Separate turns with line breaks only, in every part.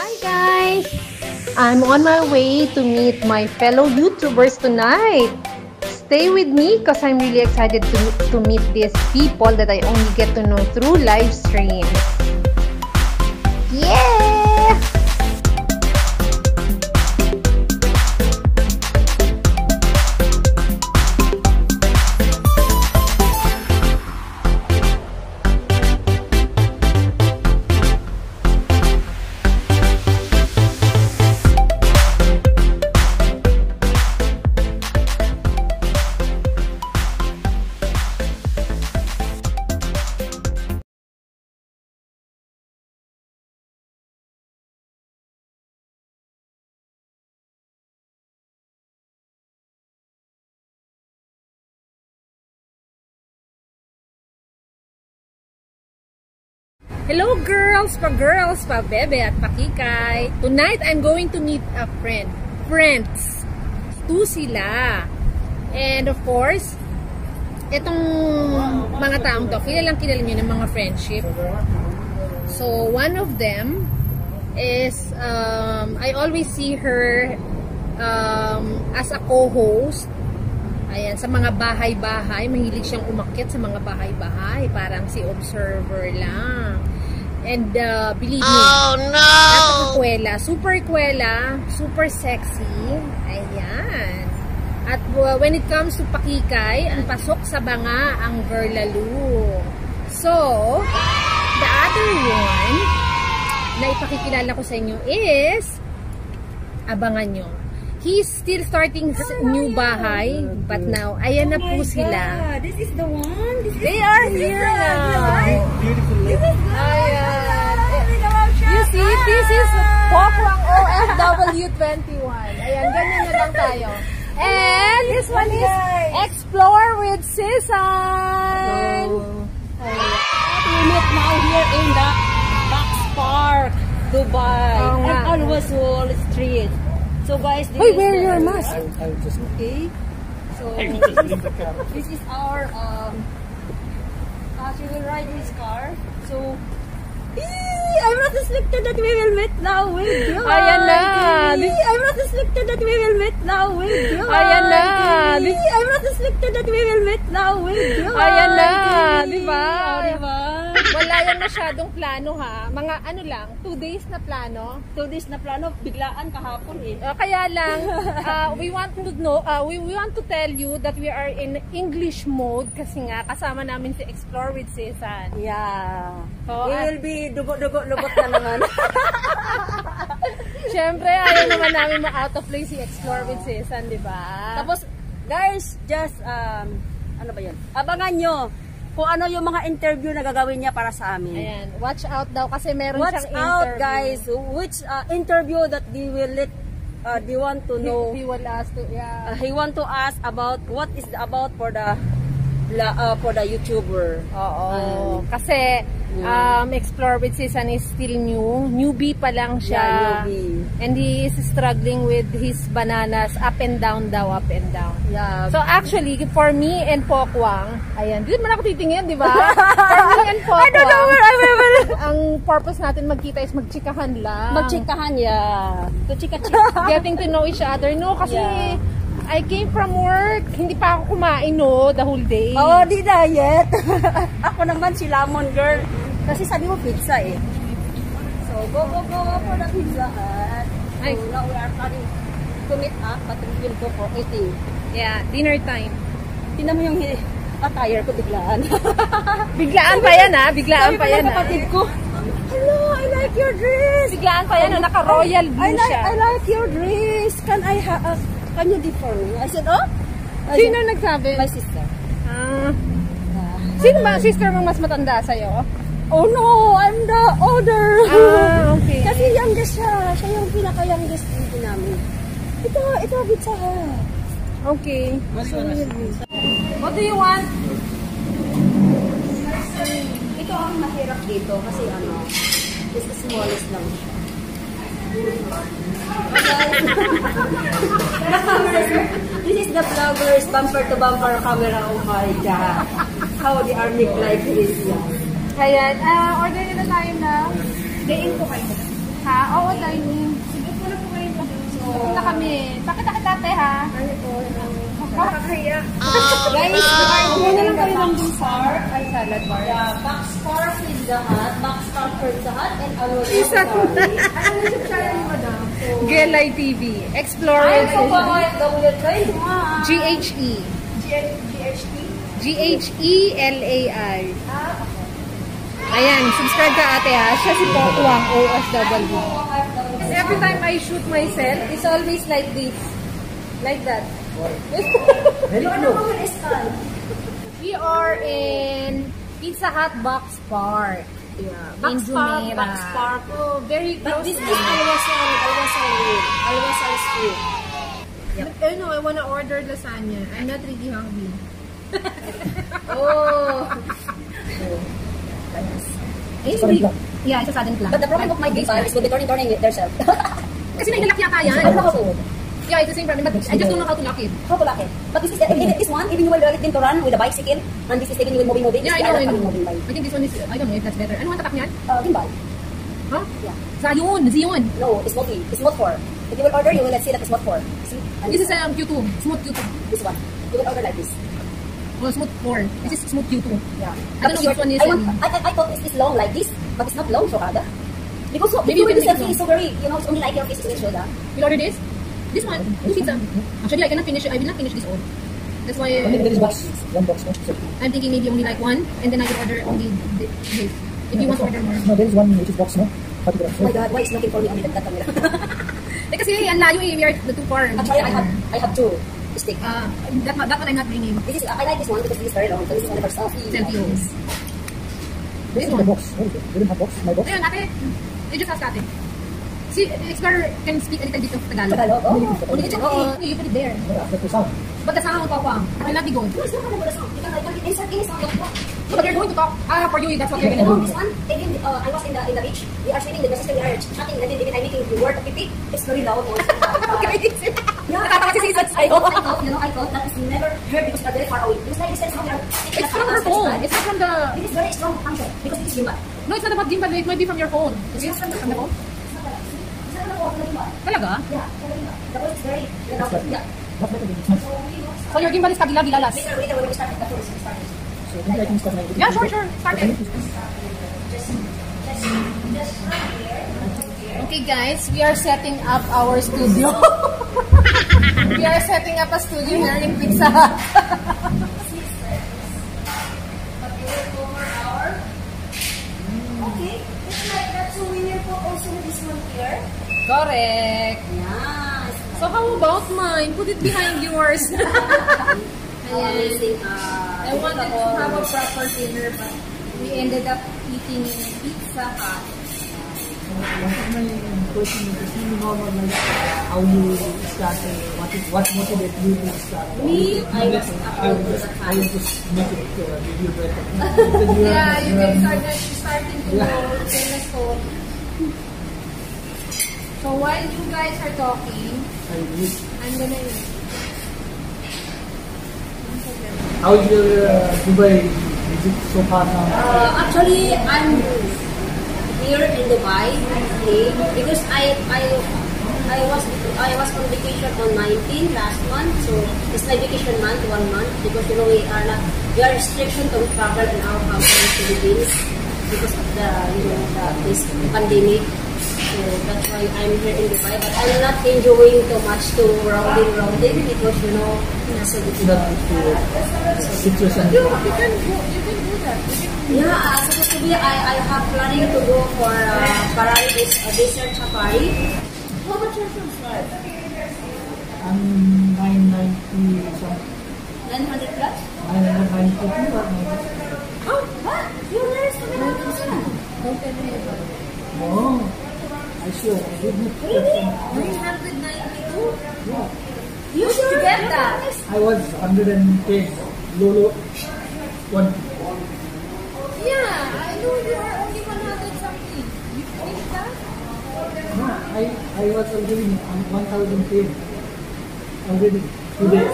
Hi guys! I'm on my way to meet my fellow YouTubers tonight. Stay with me because I'm really excited to meet these people that I only get to know through live streams. Yeah! Hello girls, pa bebe at pakikay. Tonight I'm going to meet a friend. Friends. Two sila. And of course, itong mga taong to, kilalang kilala nyo ng mga friendship. So one of them is, I always see her as a co-host. Ayan, sa mga bahay-bahay, mahilig siyang umakyat sa mga bahay-bahay. Parang si observer lang. And believe me, napakakwela, super sexy. Ayan. At when it comes to pakikay, ang pasok sa banga ang girlaloo. So, the other one na ipakikilala ko sa inyo is, abangan nyo. He's still starting new bahay, but now, ayan na po sila.
God. This is the one?
They are here now. Ayan. You see, this is Pokwang OFW21. Ayan, ganyan na lang tayo. And this one is Explore with Sisan.
We meet now here in the Box Park, Dubai. And always Wall Street. So guys, this
wait, wear your mask.
Okay. So this is our she will ride his car. So I'm not expected that we will meet now with you.
Ayan na.
I'm not expected that we will meet now with you.
Ayan na.
I'm not expected that we will meet now with you.
Ayan na, di ba?
Diba?
Wala yan masyadong plano ha. Mga ano lang, 2 days na plano.
2 days na plano, biglaan kahapon eh.
Kaya lang, we want to know, we want to tell you that we are in English mode kasi nga kasama namin si Explore with Sisan.
Yeah.
So,
we will be dugo-dugo-lubot na naman.
Siyempre, ayaw naman namin ma-out of place si Explore with Sisan, di ba?
Tapos, guys, just, ano ba yan? Abangan nyo kung ano yung mga interview na gagawin niya para sa amin.
Ayan, watch out daw kasi meron siyang interview.
Watch out, guys. Which interview that they will let, they want to know.
He will ask to, yeah.
He want to ask about what is about for the YouTuber.
Oo. Kasi Explore with Sisan is still new. Newbie pa lang siya.
Yeah, newbie.
And he is struggling with his bananas up and down daw, up and down.
Yeah.
So actually, for me and Pokwang, ayan, di man ako titingin, di ba? For me and Pokwang, I don't know where I will. Ang purpose natin magkita is magchikahan lang.
Magchikahan, yeah. To chika-chika.
Getting to know each other, no? Kasi
yeah.
I came from work, hindi pa ako kumain, no, the whole day.
Oo, di na yet. Ako naman si Lamon Girl. Kasi sabi mo pizza eh. So, go for the Pizza Hut. So, now we are planning to meet up, but we will go for eating.
Yeah, dinner time.
Tingnan mo yung attire ko biglaan.
Biglaan pa yan ha, biglaan pa yan ha.
Kapatid ko, hello, I like your dress.
Biglaan pa yan ha, naka-royal blue siya.
I like your dress. Can you differ me? I said, oh?
Sino nagsabi?
My sister.
Sino ba sister mong mas matanda sa'yo?
Oh no, I'm the older.
Okay.
Kasi youngest siya. Siya yung pinaka-youngest baby namin. Ito, Pizza Hut.
Okay. What do you want?
Ito ang mahirap dito kasi this is smallest lang siya. This is the vloggers bumper to bumper camera. Oh my God. How the army life is.
Ayan, order na tayo na. Daing po kayo. Ha? Oo, dining. Sige po na po kayo. Punta kami. Pakita ate ha. Ano po? Nakakaya.
Guys, we are
Ano lang kayo ng
bar.
Ay, salad bar.
Yeah, box bar Pizza Hut, box bar Pizza Hut, and Alod.
Isa po.
Ano yung channel ni Madam?
Gelay TV. Explore.
Ay, so po mga FW train.
GHE.
GHT.
GHELAI. Ayan, subscribe ka ate ha. Siya si Pokwang, OFW. Every time I shoot myself, it's always like this. Like that. We are in Pizza Hut Box Park.
Yeah,
In Jumeirah.
Box Park.
Oh, very
But
close.
this is Alwasal Street.
I know, I wanna order lasagna. I'm not really hungry.
Oh.
Yeah, it's a sudden plan.
But the problem of my big file is will be turning it themselves.
Kasi nailalak yata yan. Yeah, it's the same problem, but I just don't know how to lock it.
How to lock it? But this is this one, even you will let it to run with a bicycle, and this is even you will moving.
Yeah, I know.
Moving by.
I think this one is, I don't know if that's better. Ano ang tatak niyan?
Gimbal.
Huh?
Yeah.
Zion.
No, it's not It's not 4. If you will order, you will see that it's not 4. See? And
This is Q2, smooth Q2.
this one. You will order like this.
Oh, smooth 4. This is smooth Q2.
Yeah.
I don't know which one is.
I thought it's long like this, but it's not long, so kada. Because so,
Maybe
if
you
you
can
selfie
make
is so very, it's only like your face is shoulder.
You'll order this? This one? This pizza. Actually, I will not finish this all. That's why
One box, no? So,
I'm thinking maybe only like one, and then I will order only this. If you want to order more.
no, there is one which is box, no? Particular.
Oh my God, why is looking for me only that camera?
Eh kasi ang layo eh, we are the too far.
Actually, I have 2 stick.
That one I'm not bringing.
This is I like this one because this is very long. So this is one of our selfie.
Selfie.
This is the box. Where is it? They don't have box. My box.
Ayun, ate. You just ask ate. See, Explorer can speak a little bit of Tagalog.
Tagalog? Oh.
Only it's okay. You put it there.
After the sound.
But the sound, Papa, will not be good.
No, it's not about the sound. You can like insert any sound.
So, but you're going to talk. For you, that's what you're
No,
going to
this
do.
one, even I was in the beach. We are swimming. The sister we are chatting. And then even I'm making the word of pipi. It's very loud. Yeah,
Nakatawa si Sis.
I thought that is never heard because we are very far away. Because like this is
It's from her phone. It's not from the...
It is very strong function because it is human.
No, it's not about gimbal. It might be from your phone. Is it from the phone? Talaga?
Yeah, the voice is very, yeah.
So your gimbal is kabila bilalas.
Later when we start the first start.
So maybe I can start my video.
Yeah, sure. Start it. Okay guys, we are setting up our studio. We are setting up a studio here in Pizza Hut.
Okay, it's like that. So we will put also this one here.
Correct.
Nice.
So how about mine? Put it behind yours.
Amazing.
I wanted to have a proper dinner, but we ended up eating in Pizza Hut.
My question is, how you started? What motivated you to start?
Me, I was
I will just make it video better.
Yeah, you can starting to tell us all. So while you guys are talking, I'm gonna eat.
How is your Dubai visit so far now?
Actually, I'm here in Dubai because I was on vacation on 19 last month, so it's my vacation month, 1 month, because we are restriction to travel in our country, Philippines, because of this pandemic. So that's why I'm here in Dubai, but I'm not enjoying too much to rounding because so
Situation.
You can do that.
yeah, supposed to be I have planning to go for Parari desert safari. How much your from start?
990 something.
900 plus?
992 or
Oh, what? You're very
Don't tell me about it.
Oh, I sure. I did not question.
992?
Yeah.
You should get that.
I was 110. Lolo. 1.
Yeah, I know you are only 100 something. You think that?
No, I was already on 1010. Already today.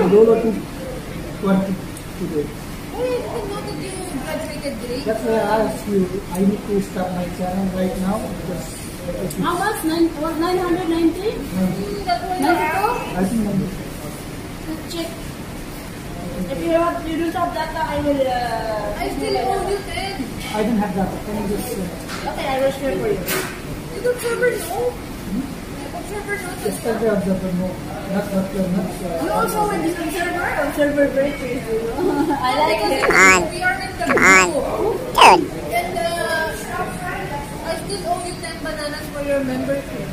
Lolo to 20 today.
Oh, I didn't know that you graduated grade.
That's why I asked you. I need to start my channel right now because
How much? 990? 92?
I think
Check. If you don't have data, I will.
I still owe you 10.
I don't have that. Can you just
Okay, I will share for you.
You don't server know? Observer know.
just tell the observer no, not.
You also with this observer very crazy. I like it.
We are in the group. And I still owe you 10 bananas for your membership.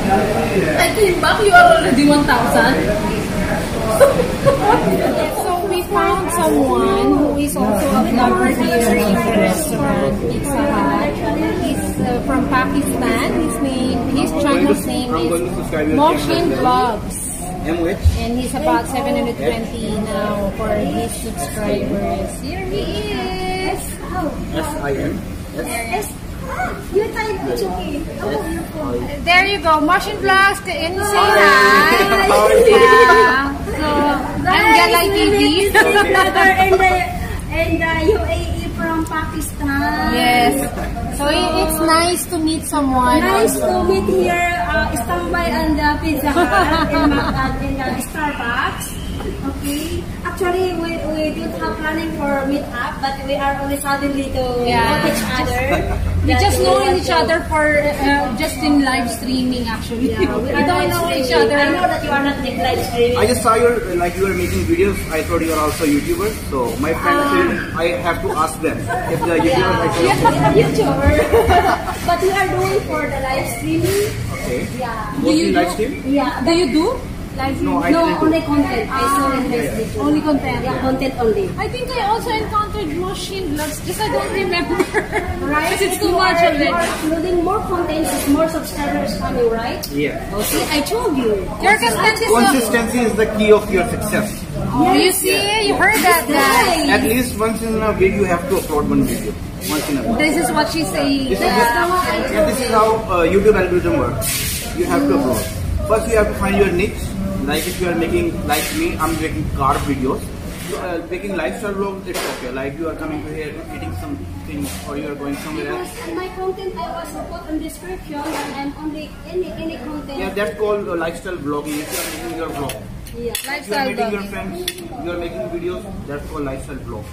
I came back, you are already 1,000. So we found someone who is also a vlogger here in the restaurant Pizza Hut. He's from Pakistan. His channel's name is Motion Vlogs. And he's about 720 now for his subscribers. Here he is.
S-I-M.
Yes. You type, it's okay.
There you go, Motion Vlogs. Can you say hi? Yeah. So, I'm Galay TV.
And the UAE from Pakistan.
Yes. So it's nice to meet someone.
Nice to meet here. Standby on the Pizza Hut in the Starbucks. Okay. Actually, we don't have planning for meet up, but we are only suddenly to meet each other.
We just know each other for just in live streaming actually.
Yeah,
we don't know each other.
I know that you are not in live streaming.
I just saw you were making videos. I thought you are also YouTuber. So my friend said I have to ask them if they are YouTuber.
YouTuber. But we are doing for the live streaming.
Okay.
Yeah.
Mostly live stream?
Yeah.
Do you do live
No, I
No,
didn't do.
only content. I saw in Facebook.
only content?
Yeah, content only.
I think I also encountered Motion Vlogs, just I don't remember.
Right?
Because it's
If
too
you
much
are
already.
uploading more content, more subscribers coming, right?
Yeah.
Okay, I told you.
Your content is so...
Consistency is the key of your success.
Oh, you see? You heard that, guys.
At least once in a week you have to upload one video. Once in a while.
This is what she's saying.
This is how YouTube algorithm works. You have to upload. First you have to find your niche. Like if you are making, like me, I'm making car videos. Making lifestyle vlogs, it's okay. Like you are coming to here, eating something, or you are going somewhere else.
Because my content I also put in description and only any content.
Yeah, that's called lifestyle vlogging. If you are making your vlog.
Yeah.
If you are
Lifestyle
meeting your
vlogging.
friends, you are making videos, that's called lifestyle vlog.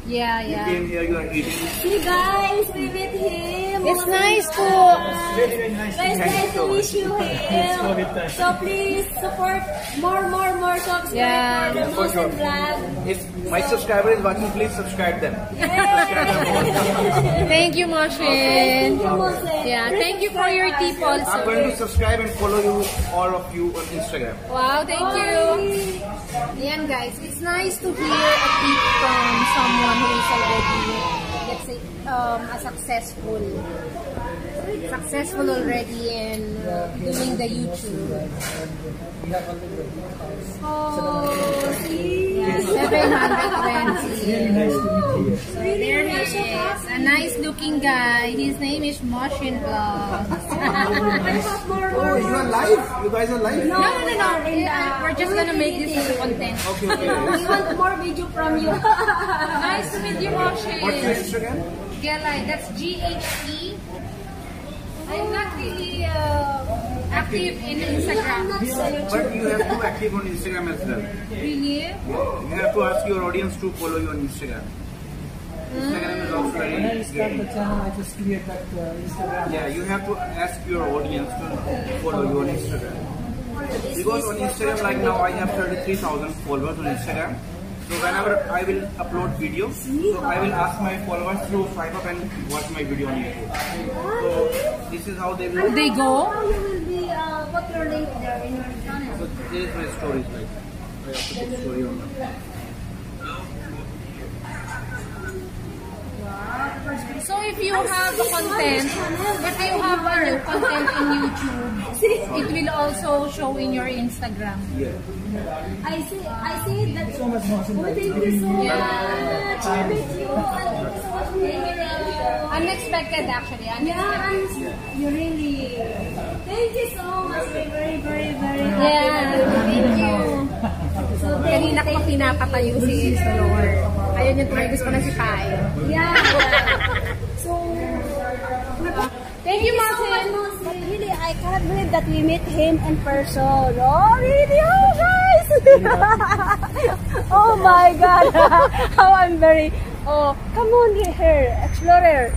Yeah,
You
yeah.
came here, you are eating.
See guys, we met him.
It's nice to...
Very nice.
Guys, nice to meet you him. So please support more subscribers
Yeah.
for the
For sure.
Motion Vlog.
If my subscriber is watching, please subscribe them.
Thank you, Motion.
Thank you, Moses.
Yeah, thank you for your tip
I'm
also.
going to subscribe and follow you, all of you on Instagram.
Wow, thank you. Yan guys, it's nice to hear a tip from someone who is already, let's say, a successful already in doing the YouTube.
We have already
Oh, see?
Yeah, 720.
very nice to meet you.
So there he is, a nice looking guy. His name is Motion Vlogs.
Oh, you are live? You guys are live?
No. Yeah, we're just gonna make this as a content.
Okay, okay.
We want more video from you.
Nice to meet you, Motion.
What's your Instagram?
Gelai, that's G-H-E. I'm not really active in Instagram.
But you have to active on Instagram as well.
Really?
You have to ask your audience to follow you on Instagram. Instagram is also
When I
very
start the
great.
channel, I just create that Instagram.
Yeah, you have to ask your audience to follow you on Instagram. Because on Instagram, like now I have 33,000 followers on Instagram. So whenever I will upload videos, so I will ask my followers to swipe up and watch my video on YouTube. So this is how they will.
They go?
How you will be, put your link there in your channel.
So this is my stories like. I have to put story on that.
So if you have a content, if you have a real content in YouTube, it will also show in your Instagram.
Yeah.
I see that.
So much more.
Oh, thank you so much. I met you. Thank you so much for meeting you.
Unexpected actually.
Yeah, you really. Thank you so much. We're very happy.
Yeah, thank you.
So
Kanina ko pinapatayo si follower. Ayun yung try gusto ko na si Pai.
Yeah. So.
Thank Thank you,
so
Martin.
much, Martin. But really, I cannot believe that we met him in person. Oh, really? Oh, guys! Oh my God! How I'm very... Oh, come on here, Explorer.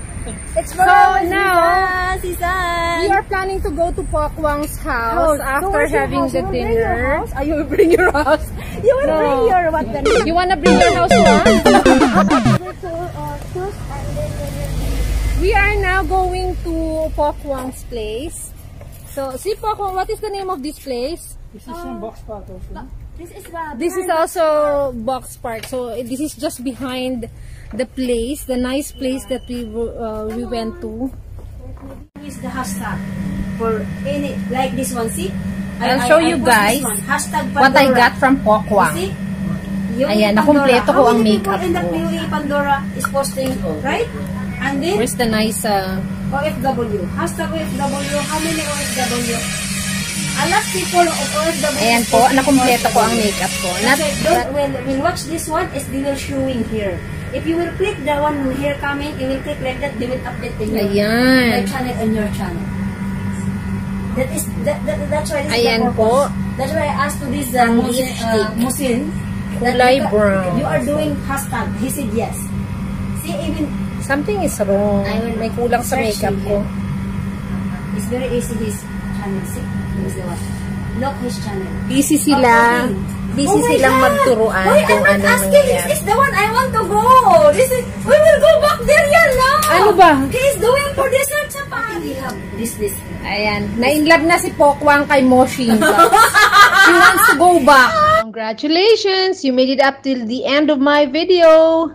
Explorer.
So now,
Sisan.
we are planning to go to Pokwang's house after having the
You will bring your
dinner.
house? You will bring your house? You will
No.
bring your what then?
You wanna bring your house to us? We are now going to Pokwang's place. So, see Pokwang, what is the name of this place?
This is some box part also.
This is
This is also Box Park. So, this is just behind the place, the nice place that we went to.
Use the hashtag for any like this one. See,
I'll show you
post
guys
this one. Hashtag
what I
Pandora.
got from Pokwang.
See? Yung
Ayan,
Pandora.
nakumpleto ko
How
ang
many
makeup
people in the
ko.
PUE Pandora is posting, right? And then
Where's the nice
OFW. Hashtag OFW. How many OFW? A lot of people of OFW.
ayan
is
po,
posting
nakumpleto ko ang
OFW.
makeup ko.
That's why when watch this one, it's they will showing here. If you will click the one here coming, you will click like that, they will update in your
Ayan.
channel and your channel. That's why this
Ayan
is the purpose.
po.
That's why I asked to this
Ang
Musin that
Kulay
you
brown.
you are doing hashtag. He said yes. See, even
Something is wrong.
I will
May kulang sa
search
makeup
him.
ko.
It's very easy his channel. See, here's the one. Look his channel.
Busy sila. Busy
Oh my
silang
God!
magturuan
Why
kung
I'm
ano
not asking? This
nangyayari.
is the one I want to go. This is we will go back there yan now.
Ano ba?
He is doing for research sa pa. We have this.
Ayan. Na-inlove na si Pokwang kay Moshing. She wants to go back. Congratulations! You made it up till the end of my video.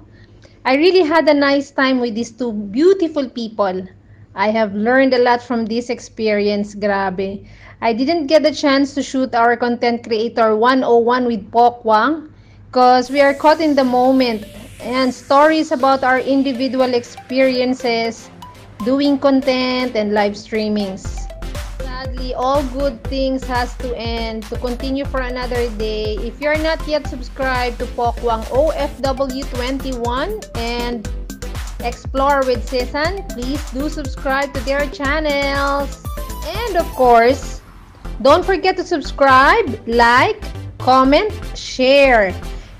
I really had a nice time with these two beautiful people. I have learned a lot from this experience. Grabe. I didn't get the chance to shoot our content creator 101 with Pokwang because we are caught in the moment and stories about our individual experiences doing content and live streamings. Sadly, all good things has to end to continue for another day. If you're not yet subscribed to Pokwang OFW21 and Explore with Sisan, please do subscribe to their channels. And of course, don't forget to subscribe, like, comment, share,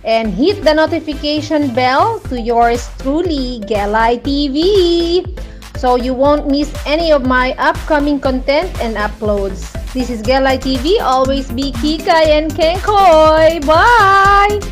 and hit the notification bell to yours truly, Gelai TV, so you won't miss any of my upcoming content and uploads. This is Gelai TV. Always be Kikay and Kenkoy. Bye!